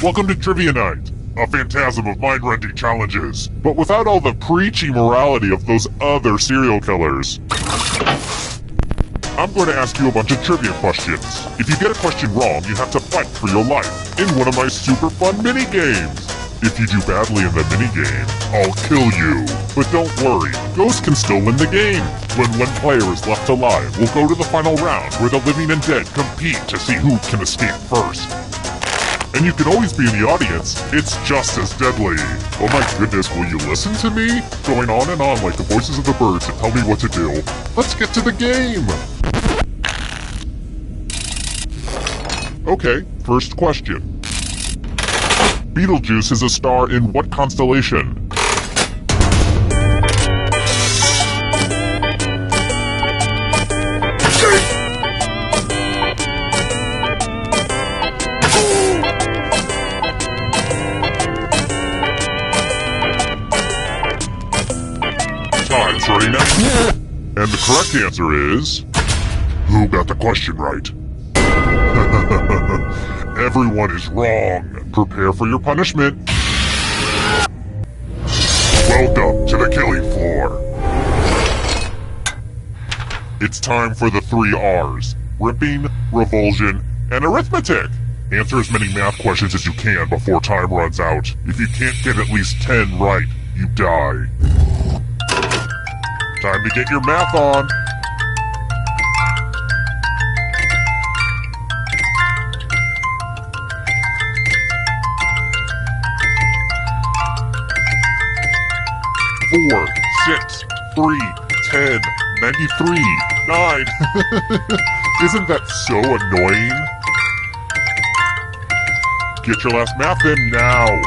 Welcome to Trivia Night, a phantasm of mind-rending challenges, but without all the preachy morality of those other serial killers. I'm going to ask you a bunch of trivia questions. If you get a question wrong, you have to fight for your life in one of my super fun mini-games. If you do badly in the mini-game, I'll kill you. But don't worry, ghosts can still win the game. When one player is left alive, we'll go to the final round where the living and dead compete to see who can escape first. And you can always be in the audience. It's just as deadly. Oh my goodness, will you listen to me? Going on and on like the voices of the birds to tell me what to do. Let's get to the game! Okay, first question. Betelgeuse is a star in what constellation? Time's running out. And the correct answer is... Who got the question right? Everyone is wrong. Prepare for your punishment. Welcome to the killing floor. It's time for the 3 R's. Ripping, revulsion, and arithmetic. Answer as many math questions as you can before time runs out. If you can't get at least 10 right, you die. Time to get your math on. Four, 6, 3, 10, 93, 9. Isn't that so annoying? Get your last math in now.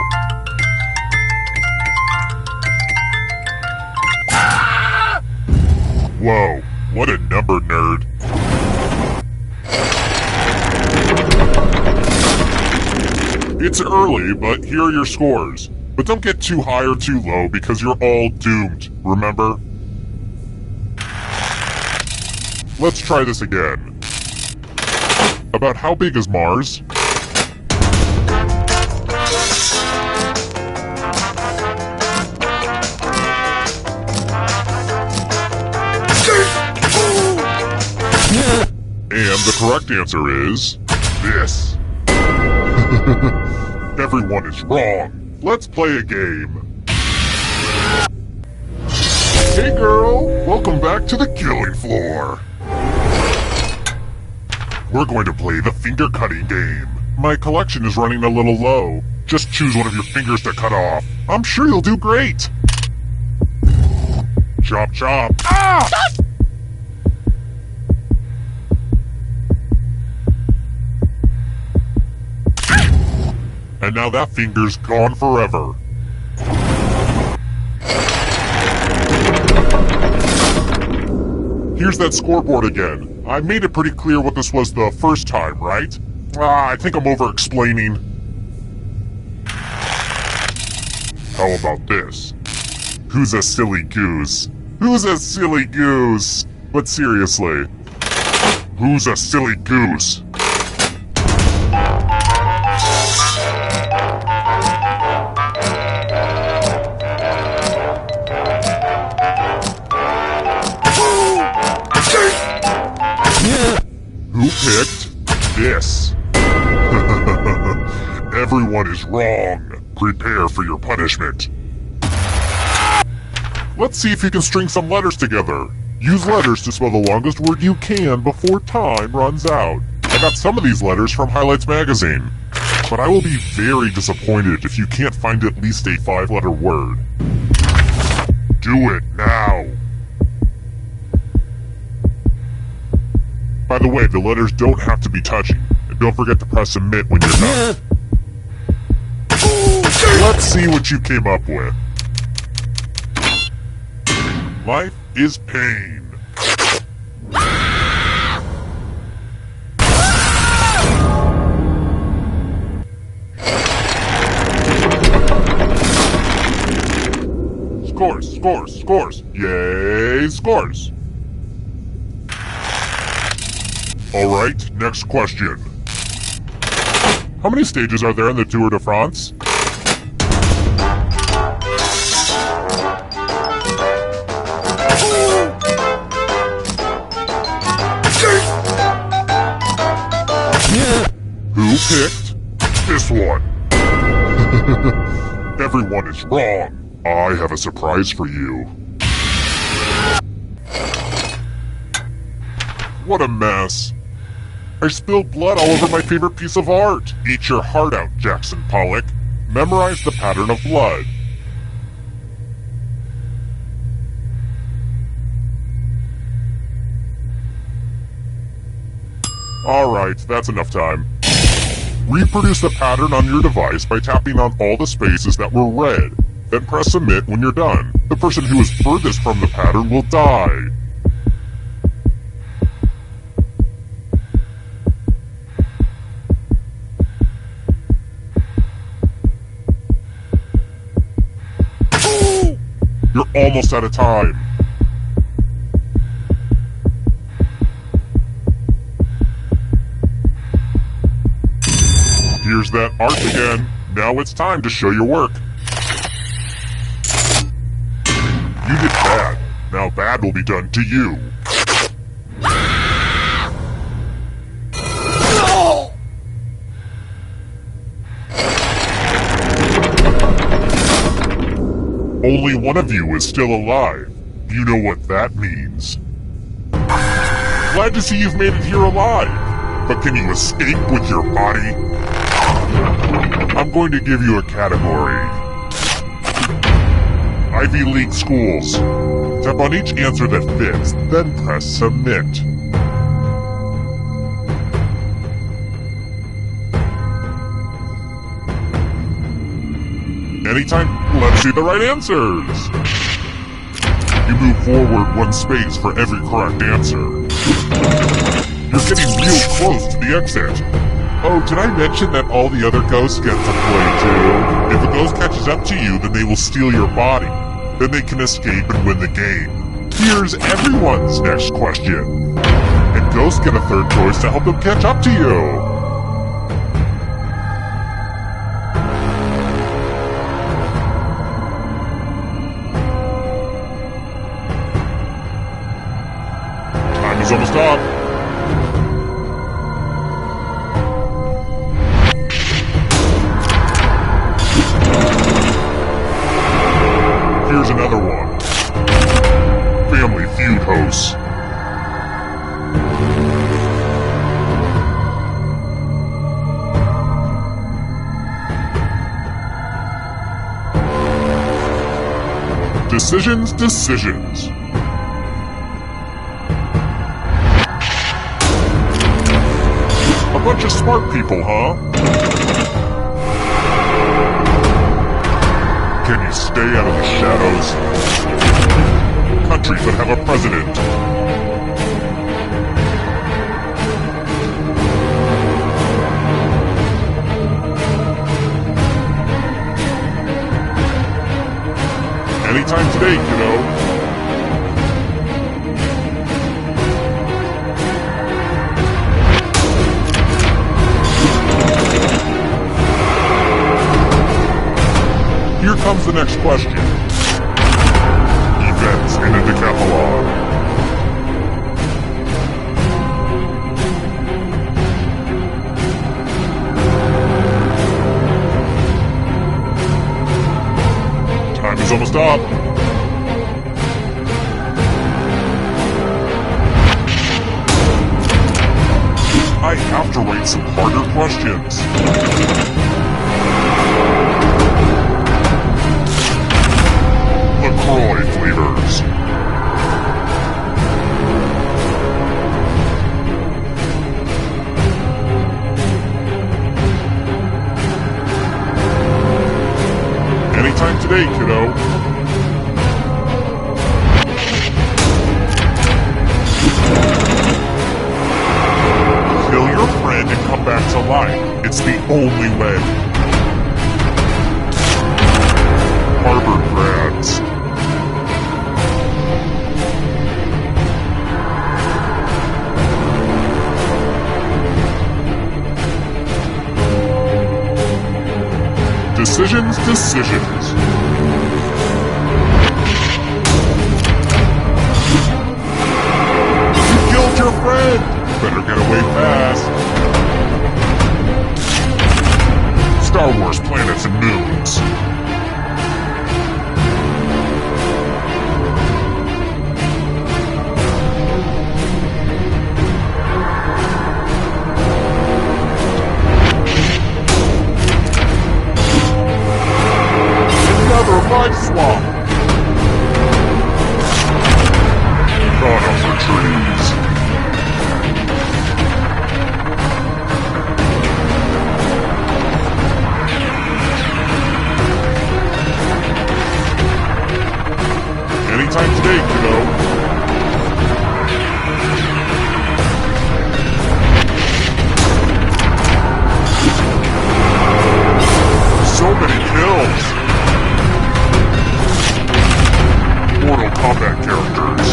Whoa, what a number nerd. It's early, but here are your scores. But don't get too high or too low because you're all doomed, remember? Let's try this again. About how big is Mars? And the correct answer is... this. Everyone is wrong. Let's play a game. Hey girl, welcome back to the killing floor. We're going to play the finger cutting game. My collection is running a little low. Just choose one of your fingers to cut off. I'm sure you'll do great. Chop chop. Ah! And now that finger's gone forever. Here's that scoreboard again. I made it pretty clear what this was the first time, right? I think I'm over-explaining. How about this? Who's a silly goose? Who's a silly goose? But seriously, who's a silly goose? Who picked this? Everyone is wrong. Prepare for your punishment. Let's see if you can string some letters together. Use letters to spell the longest word you can before time runs out. I got some of these letters from Highlights magazine, but I will be very disappointed if you can't find at least a 5-letter word. Do it now. By the way, the letters don't have to be touching, and don't forget to press submit when you're done. Let's see what you came up with. Life is pain. Scores, scores, scores. Yay, scores. Alright, next question. How many stages are there in the Tour de France? Who picked this one? Everyone is wrong. I have a surprise for you. What a mess. I spilled blood all over my favorite piece of art. Eat your heart out, Jackson Pollock. Memorize the pattern of blood. Alright, that's enough time. Reproduce the pattern on your device by tapping on all the spaces that were red. Then press submit when you're done. The person who is furthest from the pattern will die. You're almost out of time. Here's that art again. Now it's time to show your work. You did bad. Now bad will be done to you. Only one of you is still alive. You know what that means. Glad to see you've made it here alive. But can you escape with your body? I'm going to give you a category. Ivy League schools. Tap on each answer that fits, then press submit. Anytime, let's see the right answers. You move forward one space for every correct answer. You're getting real close to the exit. Oh, did I mention that all the other ghosts get to play too? If a ghost catches up to you, then they will steal your body. Then they can escape and win the game. Here's everyone's next question. And ghosts get a third choice to help them catch up to you. Time is almost up. Here's another one. Family Feud hosts. Decisions. A bunch of smart people, huh? Can you stay out of the shadows? Countries that have a president. Anytime today, kiddo. Here comes the next question. Events in a decathlon. Time is almost up. I have to write some harder questions. LaCroix flavors. Anytime today, kiddo. Kill your friend and come back to life. It's the only way. Harvard grads. Decisions. You killed your friend! Better get away fast. Star Wars planets and moons. Another life swap. Conifer trees. Anytime today, kiddo. So many kills. Mortal Kombat characters.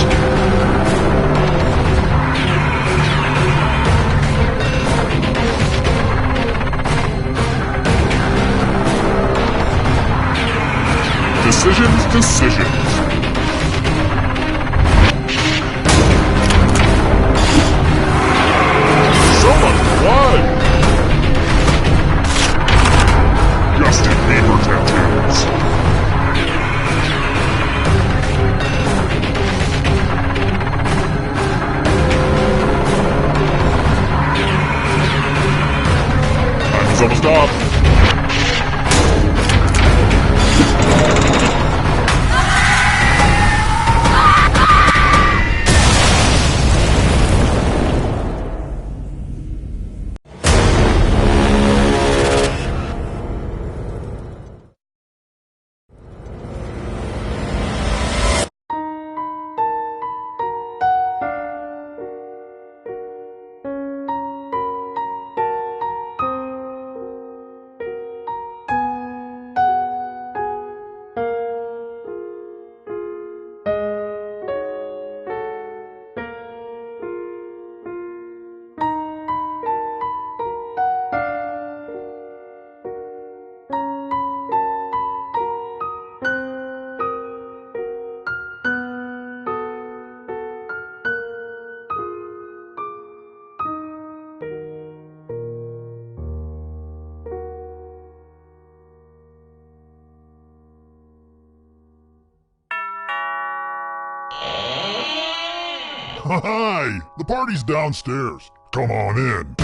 Decisions. So much blood! Justin Bieber tattoos. Time's almost up. Hi! The party's downstairs. Come on in.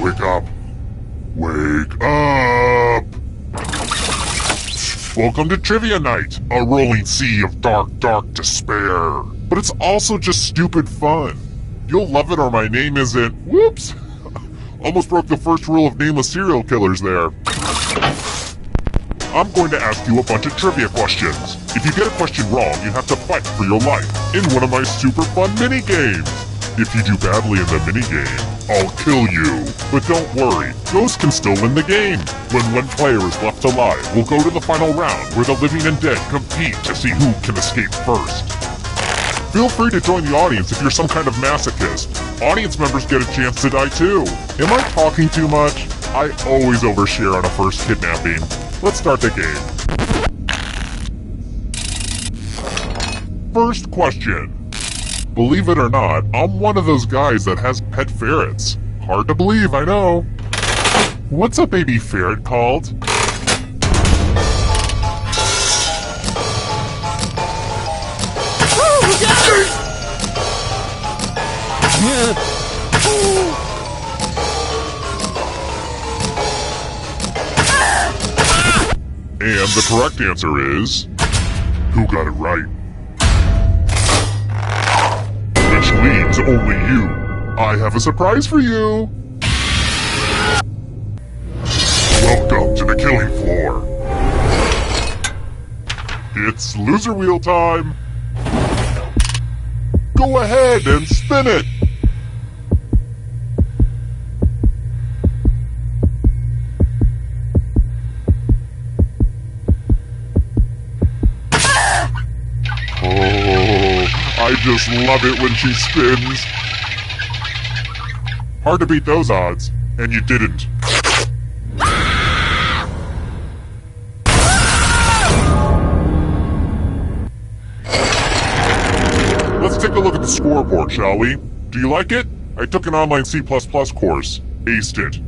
Wake up. Wake up! Welcome to Trivia Night, a rolling sea of dark despair. But it's also just stupid fun. You'll love it or my name isn't... Whoops! Almost broke the first rule of nameless serial killers there. I'm going to ask you a bunch of trivia questions. If you get a question wrong, you have to fight for your life in one of my super fun mini-games. If you do badly in the mini-game, I'll kill you. But don't worry, ghosts can still win the game. When one player is left alive, we'll go to the final round where the living and dead compete to see who can escape first. Feel free to join the audience if you're some kind of masochist. Audience members get a chance to die too. Am I talking too much? I always overshare on a first kidnapping. Let's start the game. First question. Believe it or not, I'm one of those guys that has pet ferrets. Hard to believe, I know. What's a baby ferret called? And the correct answer is... Who got it right? Which leaves only you. I have a surprise for you. Welcome to the killing floor. It's loser wheel time. Go ahead and spin it. I just love it when she spins. Hard to beat those odds, and you didn't. Let's take a look at the scoreboard, shall we? Do you like it? I took an online C++ course. Aced it.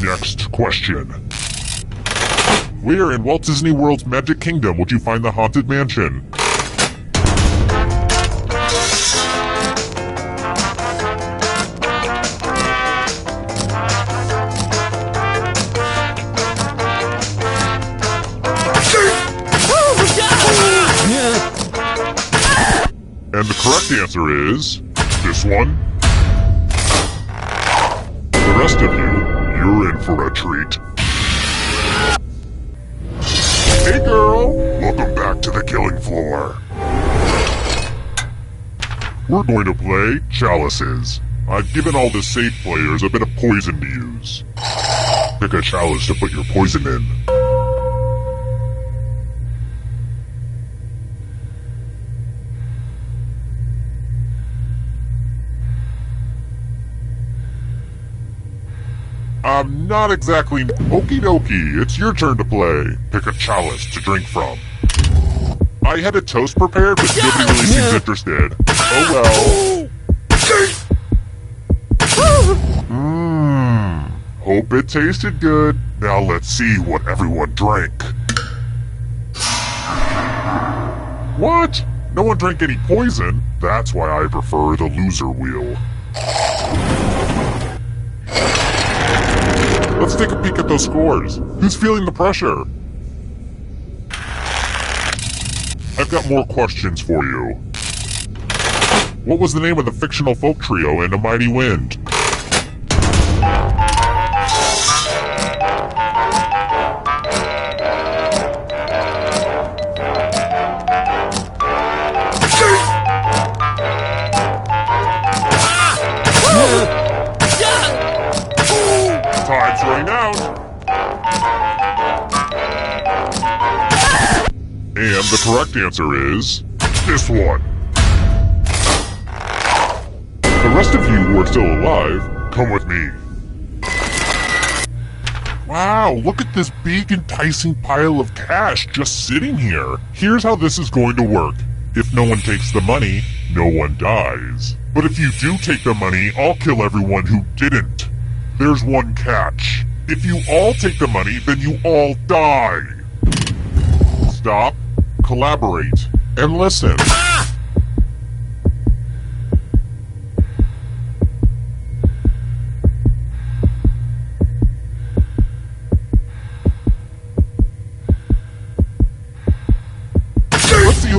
Next question. Where in Walt Disney World's Magic Kingdom would you find the Haunted Mansion? And the correct answer is... this one. The rest of you, you're in for a treat. Hey girl! Welcome back to the killing floor. We're going to play Chalices. I've given all the safe players a bit of poison to use. Pick a chalice to put your poison in. I'm not exactly... Okie dokie, it's your turn to play. Pick a chalice to drink from. I had a toast prepared, but nobody really seems interested. Oh well. Hope it tasted good. Now let's see what everyone drank. What? No one drank any poison? That's why I prefer the loser wheel. Let's take a peek at those scores. Who's feeling the pressure? I've got more questions for you. What was the name of the fictional folk trio in A Mighty Wind? Time's running out. And the correct answer is... this one. The rest of you who are still alive, come with me. Wow, look at this big enticing pile of cash just sitting here. Here's how this is going to work. If no one takes the money, no one dies. But if you do take the money, I'll kill everyone who didn't. There's one catch. If you all take the money, then you all die. Stop, collaborate, and listen.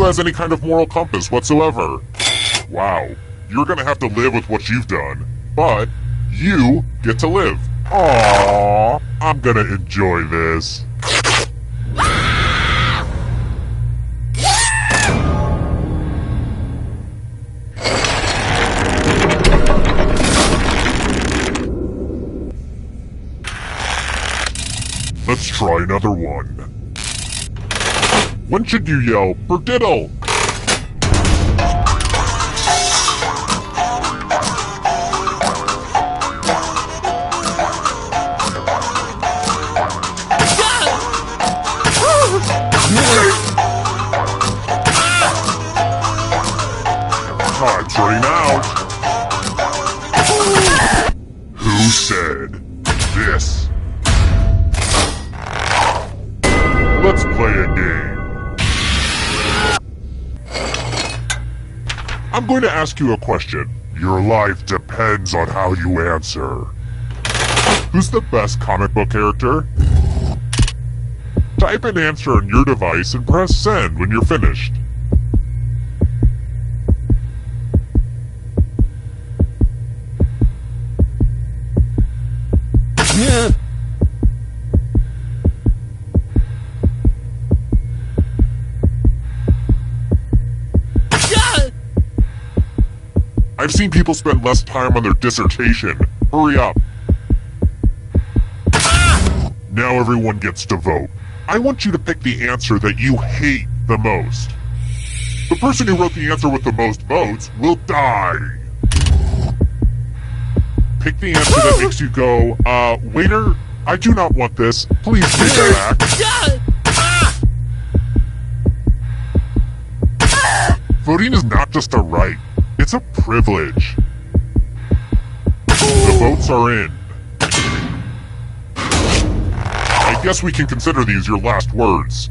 you has any kind of moral compass whatsoever. Wow, you're gonna have to live with what you've done, but you get to live. Aww, I'm gonna enjoy this. Let's try another one. When should you yell, "Perdiddle"? Time's running out. Who said this? Let's play a game. I'm going to ask you a question. Your life depends on how you answer. Who's the best comic book character? Type an answer on your device and press send when you're finished. Yeah. I've seen people spend less time on their dissertation. Hurry up. Now everyone gets to vote. I want you to pick the answer that you hate the most. The person who wrote the answer with the most votes will die. Pick the answer that makes you go, waiter, I do not want this. Please take it back. Voting is not just a right. It's a privilege. The votes are in. I guess we can consider these your last words.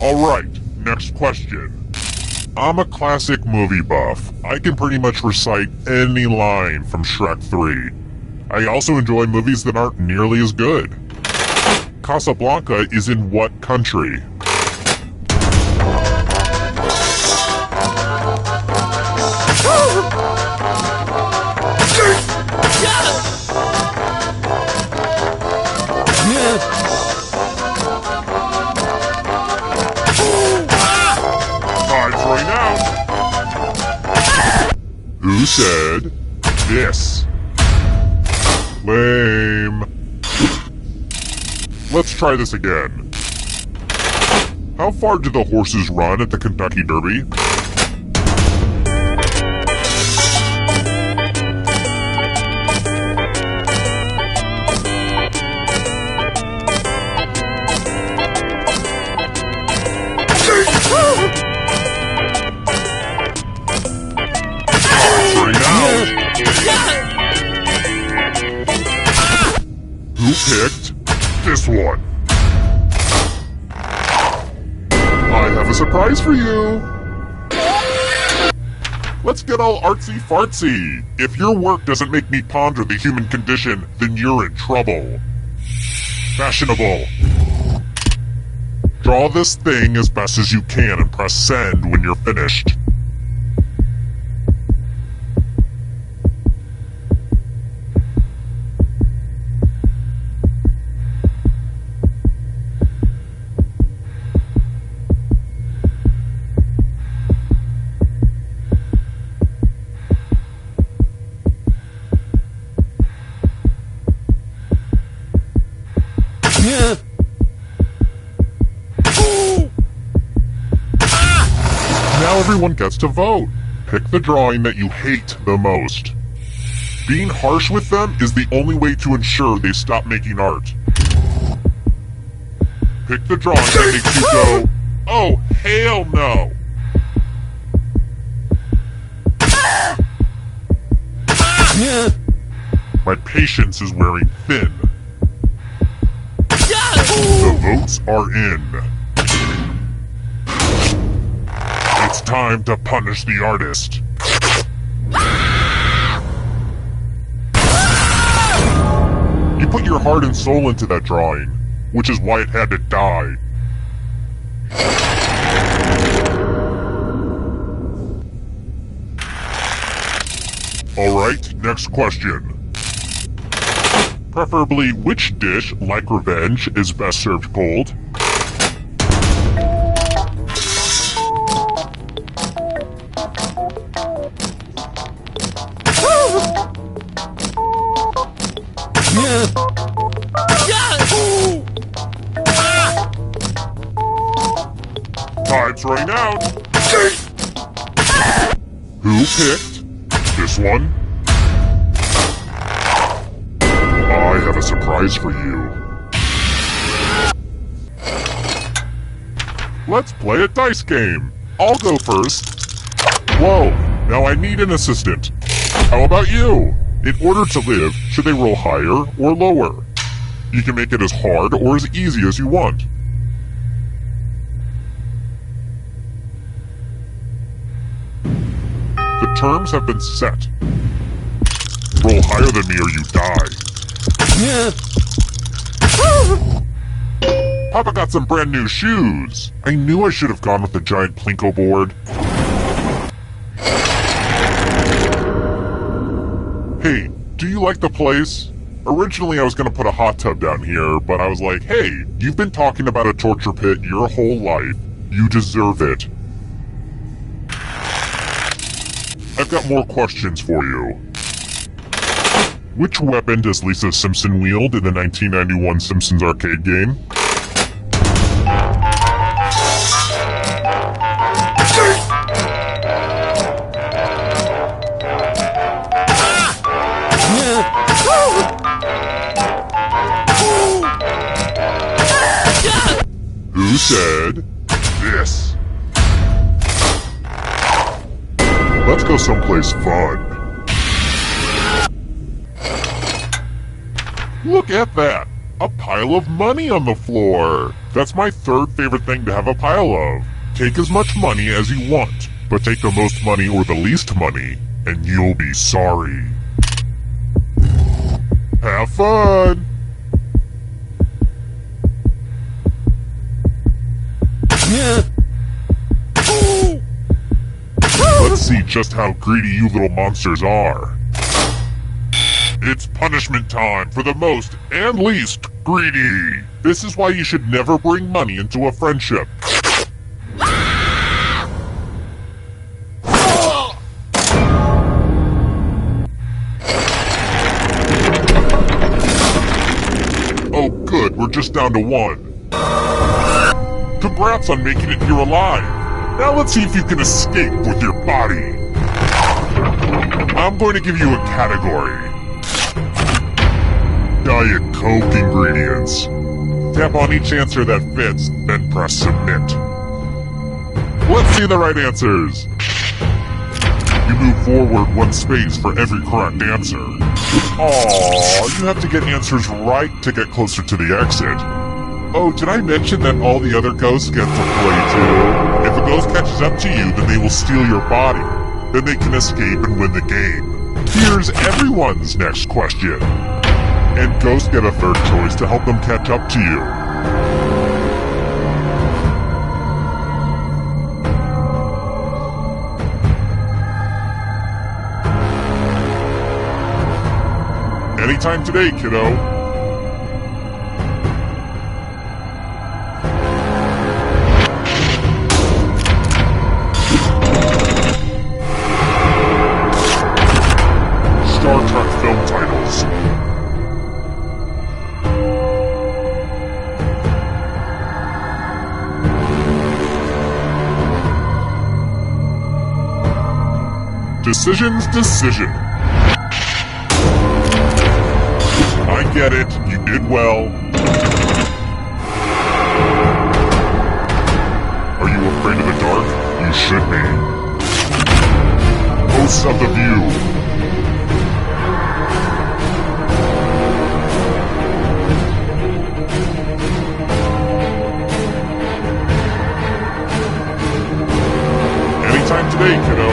Alright, next question. I'm a classic movie buff. I can pretty much recite any line from Shrek 3. I also enjoy movies that aren't nearly as good. Casablanca is in what country? Time's running out. Who said this? Lame. Let's try this again. How far do the horses run at the Kentucky Derby? Who picked this one? I have a surprise for you! Let's get all artsy-fartsy! If your work doesn't make me ponder the human condition, then you're in trouble. Fashionable. Draw this thing as best as you can and press send when you're finished. Now everyone gets to vote. Pick the drawing that you hate the most. Being harsh with them is the only way to ensure they stop making art. Pick the drawing that makes you go, oh, hell no! My patience is wearing thin. The votes are in. It's time to punish the artist. You put your heart and soul into that drawing, which is why it had to die. Alright, next question. Preferably, which dish, like revenge, is best served cold? Time's running out. Who picked this one? I have a surprise for you. Let's play a dice game. I'll go first. Whoa, now I need an assistant. How about you? In order to live, should they roll higher or lower? You can make it as hard or as easy as you want. The terms have been set. Roll higher than me or you die. Papa got some brand new shoes. I knew I should have gone with the giant Plinko board. Hey, do you like the place? Originally I was gonna put a hot tub down here, but I was like, hey, you've been talking about a torture pit your whole life. You deserve it. I've got more questions for you. Which weapon does Lisa Simpson wield in the 1991 Simpsons arcade game? Who said this? Let's go someplace fun. Look at that! A pile of money on the floor! That's my third favorite thing to have a pile of. Take as much money as you want, but take the most money or the least money, and you'll be sorry. Have fun! Let's see just how greedy you little monsters are. It's punishment time for the most and least greedy. This is why you should never bring money into a friendship. Oh good, we're just down to one. Congrats on making it here alive. Now let's see if you can escape with your body. I'm going to give you a category. Diet Coke ingredients. Tap on each answer that fits, then press submit. Let's see the right answers. You move forward one space for every correct answer. Aww, you have to get answers right to get closer to the exit. Oh, did I mention that all the other ghosts get to play too? If a ghost catches up to you, then they will steal your body. Then they can escape and win the game. Here's everyone's next question. And ghosts get a third choice to help them catch up to you. Anytime today, kiddo. Star Trek film titles. Decision. I get it, you did well. Are you afraid of the dark? You should be. Hosts of The View. Anytime today, kiddo.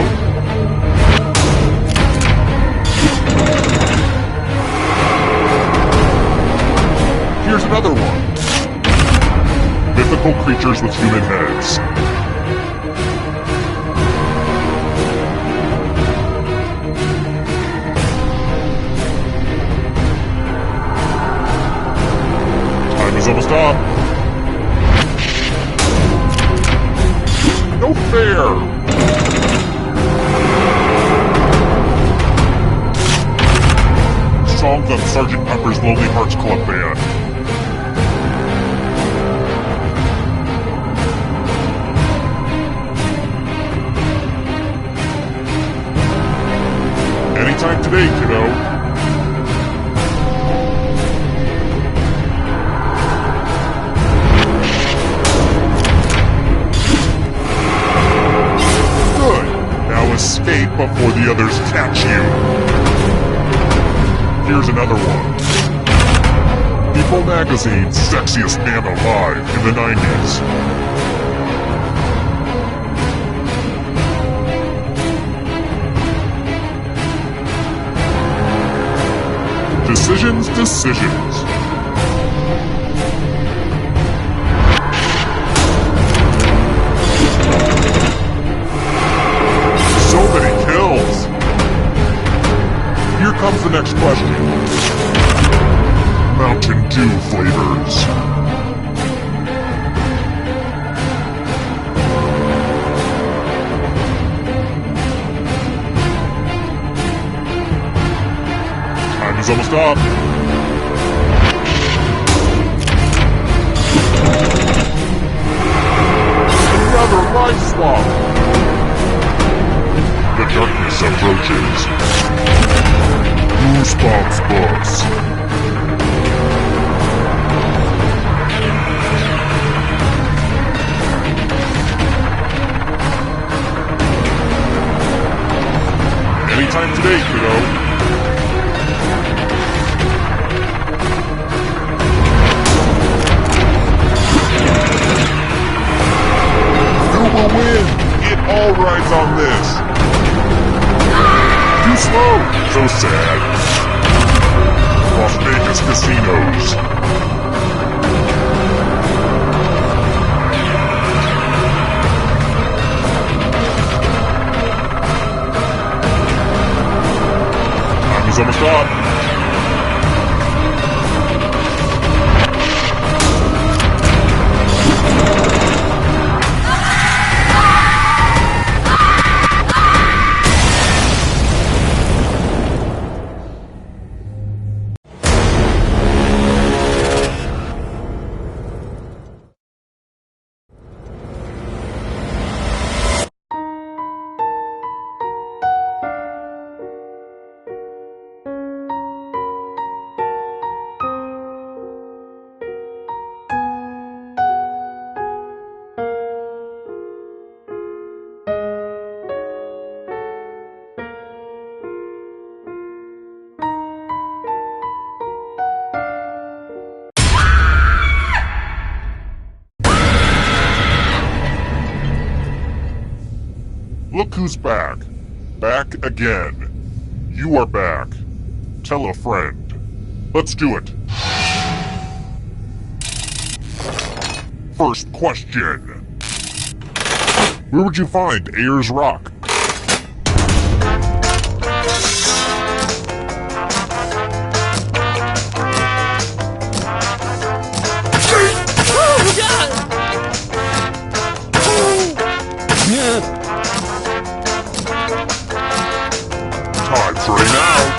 mythical creatures with human heads. Time is almost up. No fair! Songs on Sgt. Pepper's Lonely Hearts Club Band. Anytime today, kiddo. Good. Now escape before the others catch you. Here's another one. People Magazine's sexiest man alive in the 90s. Decisions. So many kills. Here comes the next question. Mountain Dew flavors. Time is almost up. Another life swap. The darkness approaches. Goosebumps books. Anytime today, kiddo. Who will win? It all rides on this. Too slow. So sad. Las Vegas casinos. Time is almost up. Look who's back. Back again. You are back. Tell a friend. Let's do it. First question. Where would you find Ayers Rock? Time's running out.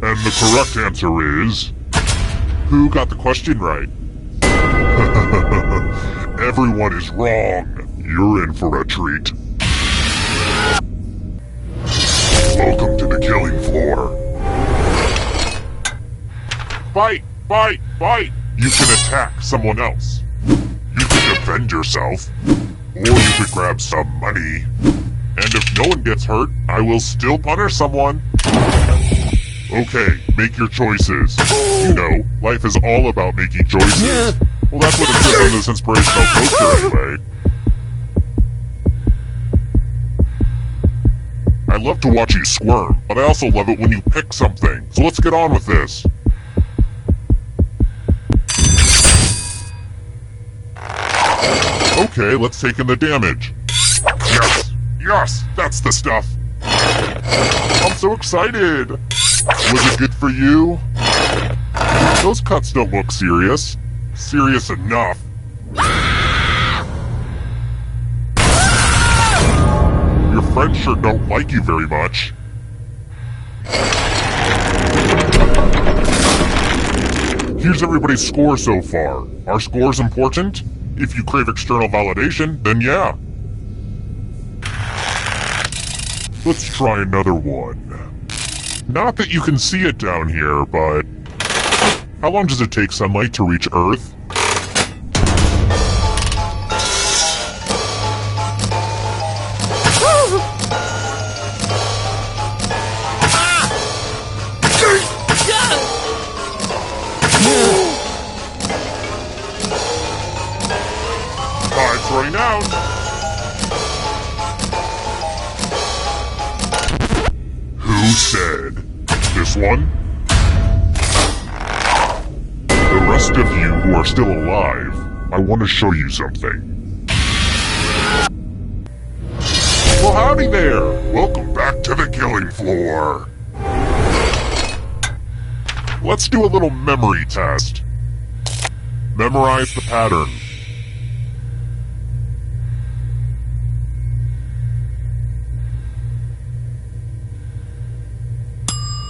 And the correct answer is... Who got the question right? Everyone is wrong. You're in for a treat. Welcome to the killing floor. Fight! Fight! Fight! You can attack someone else. You can defend yourself. Or you could grab some money. And if no one gets hurt, I will still punish someone. Okay, make your choices. You know, life is all about making choices. Well, that's what it says on this inspirational poster anyway. I love to watch you squirm, but I also love it when you pick something. So let's get on with this. Okay, let's take in the damage. Yes! Yes! That's the stuff! I'm so excited! Was it good for you? Those cuts don't look serious. Serious enough. Your friends sure don't like you very much. Here's everybody's score so far. Are scores important? If you crave external validation, then yeah. Let's try another one. Not that you can see it down here, but... How long does it take sunlight to reach Earth? Time's running out! Who said? This one? The rest of you who are still alive, I want to show you something. Well, howdy there! Welcome back to the killing floor! Let's do a little memory test. Memorize the pattern.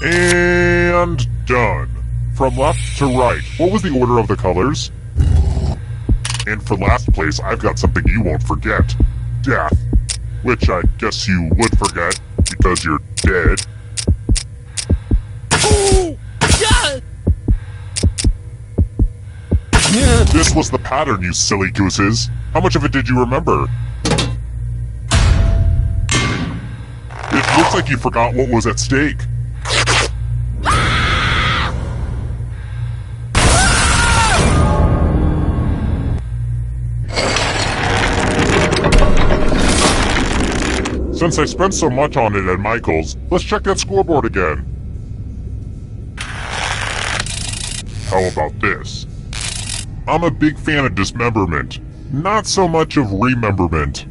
And done. From left to right, what was the order of the colors? And for last place, I've got something you won't forget. Death. Which I guess you would forget, because you're dead. This was the pattern, you silly gooses. How much of it did you remember? It looks like you forgot what was at stake. Since I spent so much on it at Michael's, let's check that scoreboard again. How about this? I'm a big fan of dismemberment, not so much of rememberment.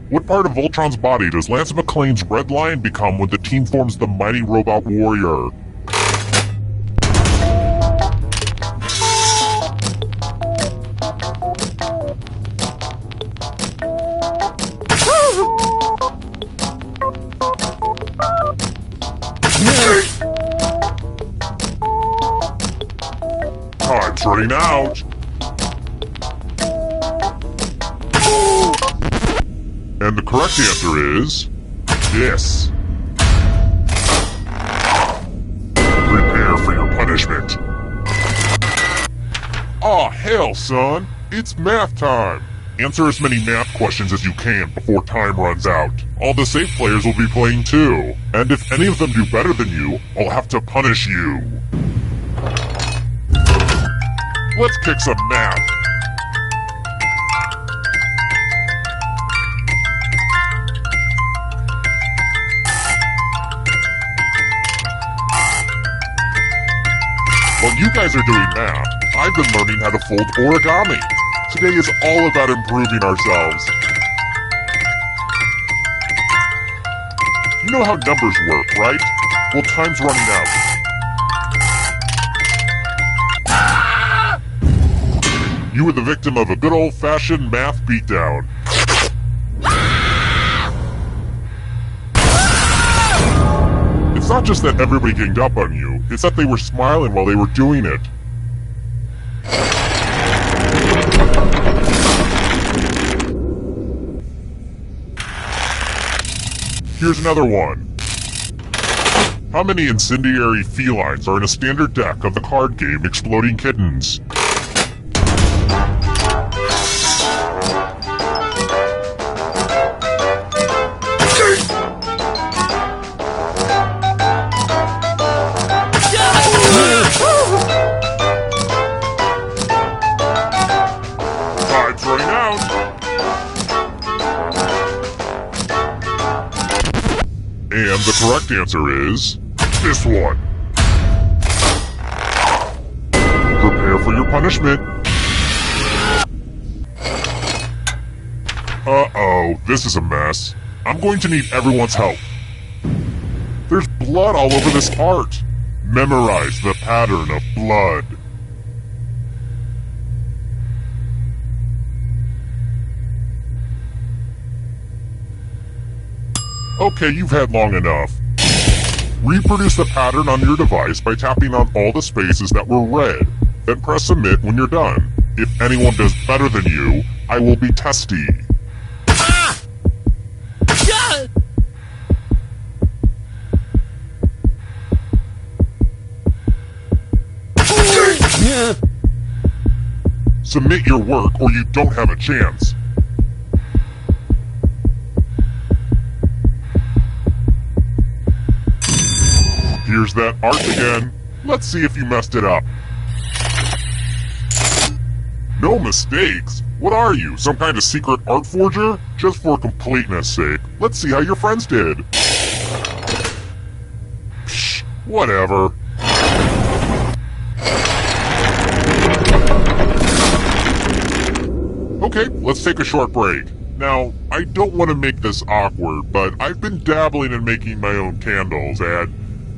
What part of Voltron's body does Lance McClane's Red Lion become when the team forms the Mighty Robot Warrior? Time's running out! And the correct answer is... this. Prepare for your punishment. Aw, hell, son! It's math time! Answer as many math questions as you can before time runs out. All the safe players will be playing too. And if any of them do better than you, I'll have to punish you. Let's kick some math. While you guys are doing math, I've been learning how to fold origami. Today is all about improving ourselves. You know how numbers work, right? Well, time's running out. You were the victim of a good old-fashioned math beatdown. It's not just that everybody ganged up on you, it's that they were smiling while they were doing it. Here's another one. How many incendiary felines are in a standard deck of the card game Exploding Kittens? Time's running out. And the correct answer is... this one. Prepare for your punishment. Uh-oh, this is a mess. I'm going to need everyone's help. There's blood all over this art. Memorize the pattern of blood. Okay, you've had long enough. Reproduce the pattern on your device by tapping on all the spaces that were red. Then press submit when you're done. If anyone does better than you, I will be testy. Ah! Yeah! Yeah. Submit your work or you don't have a chance. Here's that art again. Let's see if you messed it up. No mistakes? What are you, some kind of secret art forger? Just for completeness sake, let's see how your friends did. Psh, whatever. Okay, let's take a short break. Now, I don't want to make this awkward, but I've been dabbling in making my own candles, and,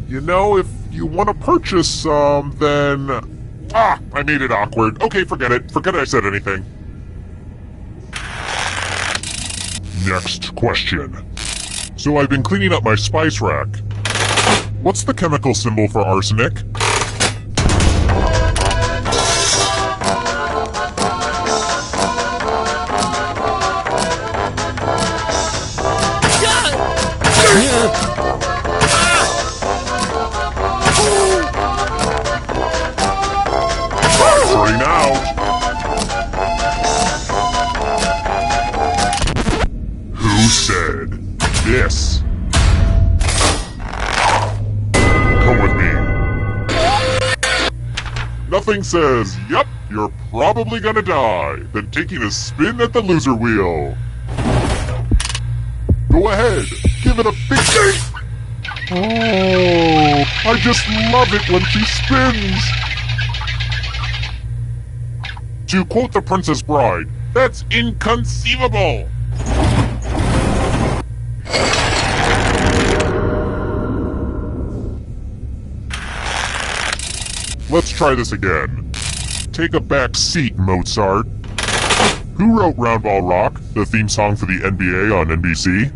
you know, if you want to purchase some, then... Ah, I made it awkward. Okay, forget it. Forget I said anything. Next question. So I've been cleaning up my spice rack. What's the chemical symbol for arsenic? Factoring out. Who said this? Come with me. Nothing says, yep, you're probably gonna die, than taking a spin at the loser wheel. Go ahead, give it a big shake. Oh, I just love it when she spins. To quote The Princess Bride, that's inconceivable. Let's try this again. Take a back seat, Mozart. Who wrote Round Ball Rock, the theme song for the NBA on NBC?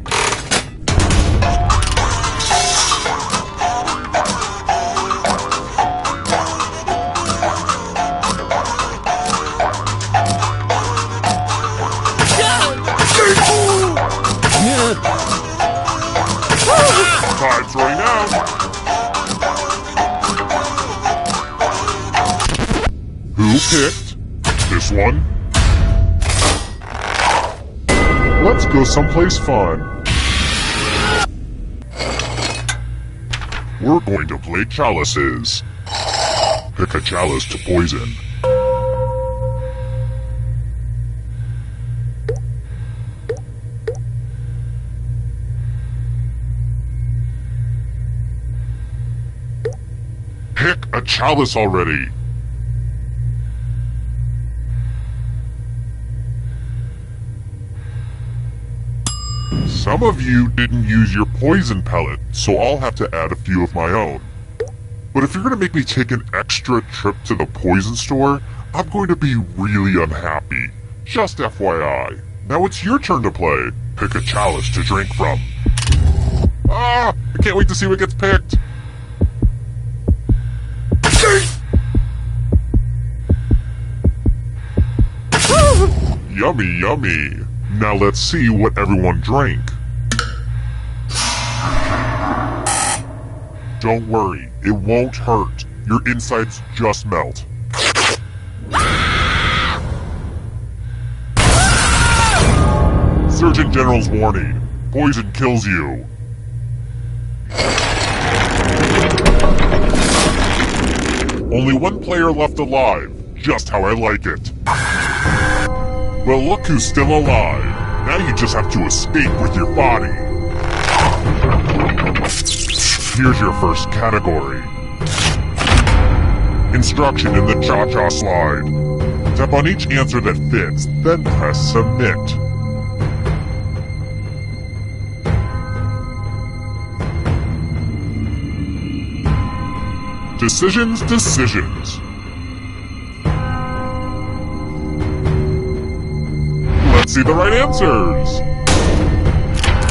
Time's running out. Who picked this one? Let's go someplace fun. We're going to play chalices. Pick a chalice to poison. Pick a chalice already! Some of you didn't use your poison pellet, so I'll have to add a few of my own. But if you're gonna make me take an extra trip to the poison store, I'm going to be really unhappy. Just FYI. Now it's your turn to play. Pick a chalice to drink from. Ah! I can't wait to see what gets picked! Yummy, yummy. Now let's see what everyone drank. Don't worry, it won't hurt. Your insides just melt. Surgeon General's warning. Poison kills you. Only one player left alive. Just how I like it. Well, look who's still alive. Now you just have to escape with your body. Here's your first category. Instruction in the Cha-Cha slide. Tap on each answer that fits, then press submit. Decisions, decisions. Let's see the right answers.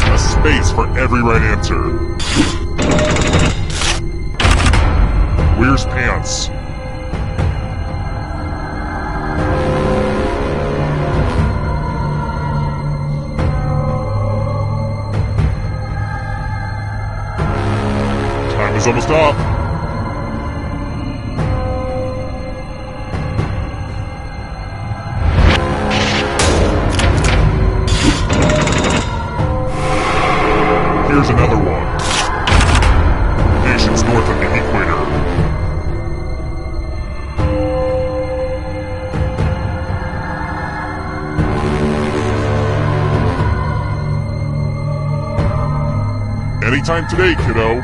A space for every right answer. Where's pants? Time is almost up. Here's another one. Nations north of the equator. Anytime today, kiddo.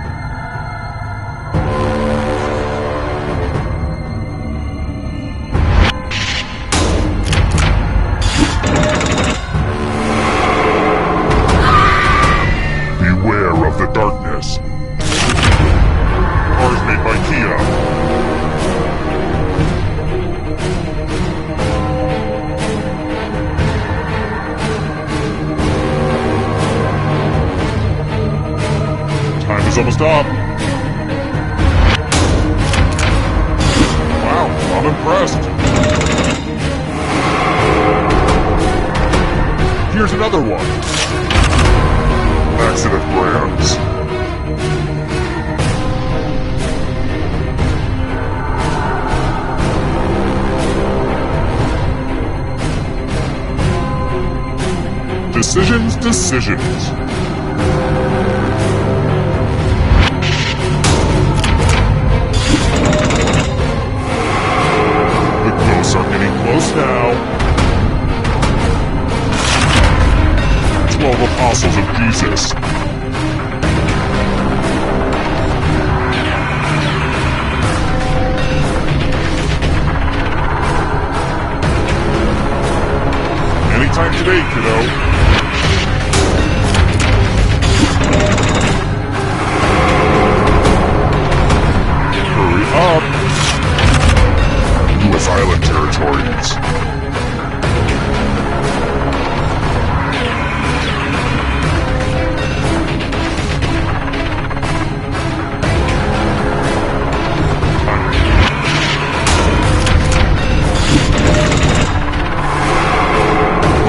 Beware of the darkness. Cars made by Kia. Time is almost up. Wow, I'm impressed. Here's another one. Accident brands. Decisions, decisions. The ghosts are getting close now. 12 apostles of Jesus. Anytime today, kiddo. Hurry up. U.S. island territories.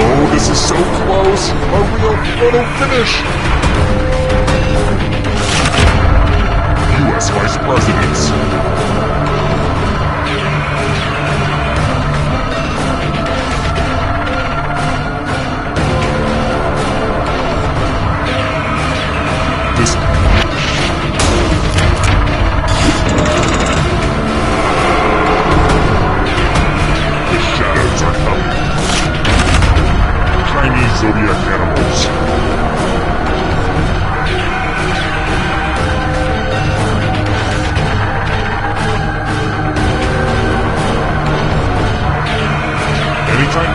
Oh, this is so close! A real photo finish! U.S. Vice Presidents. This... The shadows are coming. Chinese zodiac animals. Anytime.